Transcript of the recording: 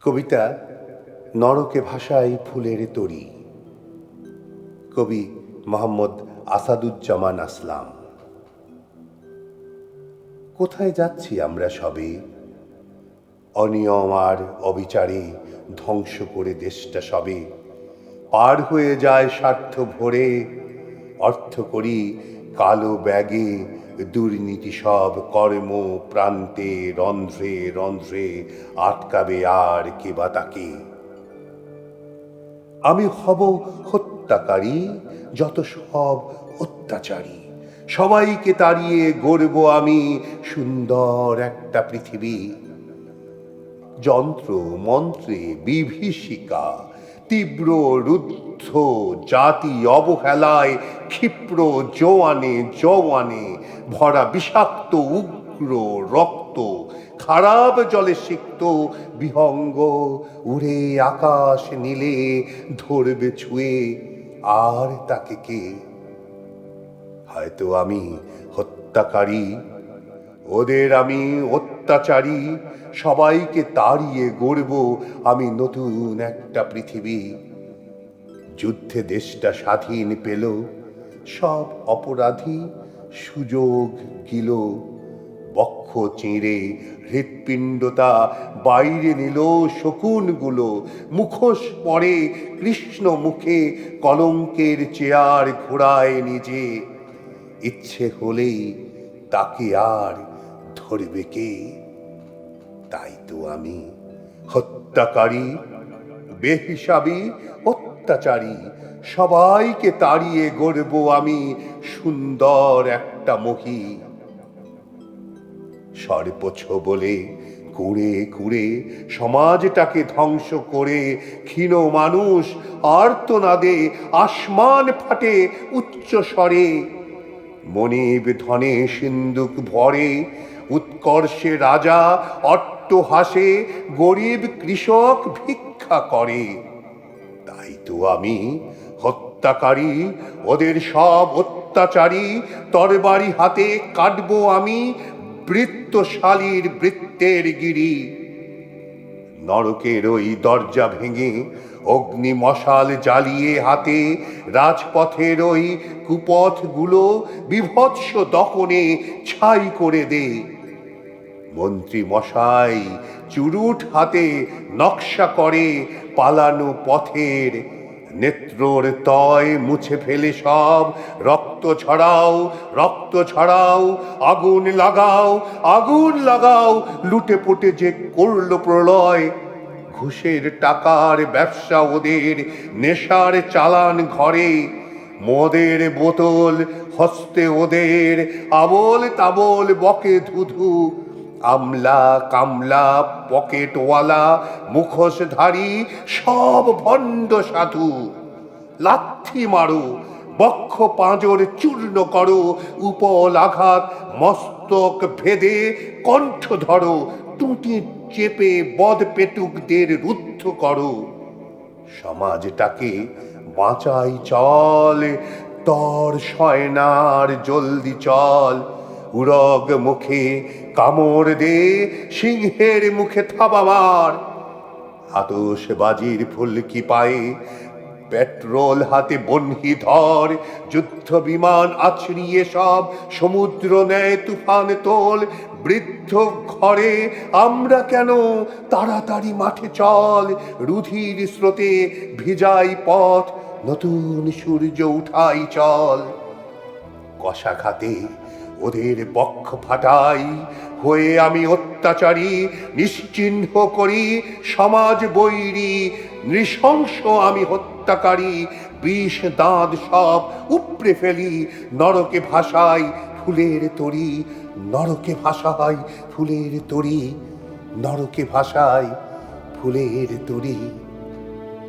কবিতা নরকে ভাষায় ফুলের তরী। কবি মোহাম্মদ আসাদুজ্জামান আসলাম। কোথায় যাচ্ছি আমরা সবে? অনিয়ম আর অবিচারে ধ্বংস করে দেশটা সবে। পার হয়ে যায় স্বার্থ ভরে, অর্থ করি কালো ব্যাগে। দুর্নীতি সব কর্ম প্রান্তে রন্ধ্রে রন্ধ্রে আটকাবে আর কে বা তাকে। আমি হব হত্যাকারী, যত সব অত্যাচারী। সবাইকে তাড়িয়ে গড়ব আমি সুন্দর একটা পৃথিবী। যন্ত্র মন্ত্রে বিভীষিকা, তীব্র রুদ্ধ জাতি অবহেলায় ক্ষিপ্র জোয়ানে জওয়ানে ভরা বিষাক্ত উগ্র রক্ত, খারাপ জলে সিক্ত বিহঙ্গ উড়ে আকাশ নীলে ধরবে ছুঁয়ে আর তাকে কে? হয়তো আমি হত্যাকারী, ওদের আমি অত্যাচারী। সবাইকে তাড়িয়ে গড়ব আমি নতুন একটা পৃথিবী। যুদ্ধে দেশটা স্বাধীন পেল, সব অপরাধী সুযোগ গিল। বক্ষ চিঁড়ে হৃৎপিণ্ডতা বাইরে নিল শকুনগুলো। মুখোশ পরে কৃষ্ণ মুখে কলঙ্কের চেয়ার ঘোরায় নিজে। ইচ্ছে হলেই তাকে আর ধরবে কে? তাই তো আমি হত্যাকারী, বেহিসাবি অত্যাচারী। সবাইকে তাড়িয়ে গড়ব আমি সুন্দর একটা মহি। সর্বোচ্চ বলে কুড়ে কুড়ে সমাজটাকে ধ্বংস করে ক্ষীণ মানুষ আর্তনাদে আসমান ফাটে উচ্চ স্বরে। মনিব ধনে সিন্দুক ভরে, উৎকর্ষে রাজা অট্টহাসে, গরিব কৃষক ভিক্ষা করে। তাই তো আমি হত্যাকারী, ওদের সব অত্যাচারী। তরবারি হাতে কাটবো আমি বৃত্তশালীর বৃত্তের গিরি। নরকের ওই দরজা ভেঙে অগ্নি মশাল জ্বালিয়ে হাতে রাজপথের ওই কুপথগুলো বিভৎস দহনে ছাই করে দে। মন্ত্রী মশাই চুরুট হাতে নকশা করে পালানো পথের। নেত্রর তয় মুছে ফেলে সব রক্ত ছড়াও, রক্ত ছড়াও। আগুন লাগাও, আগুন লাগাও। লুটে পুটে যে করলো প্রলয়। ঘুষের টাকার ব্যবসা ওদের, নেশার চালান ঘরে। মদের বোতল হস্তে ওদের, আবোল তাবোল বকে ধুধু। আমলা কামলা পকেটওয়ালা মুখোশধারী সব ভণ্ড সাধু। লাথি মারো, বক্ষ পাঁজর চূর্ণ করো। উপল আঘাত মস্তক ভেদে কণ্ঠ ধরো। টুটি চেপে বদ পেটুকদের রুদ্ধ করো। সমাজটাকে বাঁচাই চল, তর সয়নার জলদি চল। উরগ মুখে কামড় দে, সিংহের মুখে থাবা মার। আতশবাজির ফুলকি পায়ে, পেট্রোল হাতে বহ্নি ধর। যুদ্ধ বিমান আছড়িয়ে সব সমুদ্র নেয় তুফান তোল। বৃদ্ধ ঘরে আমরা কেন, তাড়াতাড়ি মাঠে চল। রুধির স্রোতে ভিজাই পথ, নতুন সূর্য উঠাই চল। কষাঘাতে ওদের বক্ষ ফাটাই, হয়ে আমি অত্যাচারী নিশ্চিহ্ন করি সমাজ বৈরী। নৃশংস আমি হত্যাকারী, বিষ দাঁত সব উপড়ে ফেলি। নরকে ভাষায় ফুলের তরী, নরকে ভাষায় ফুলের তরী, নরকে ভাষায় ফুলের তরী।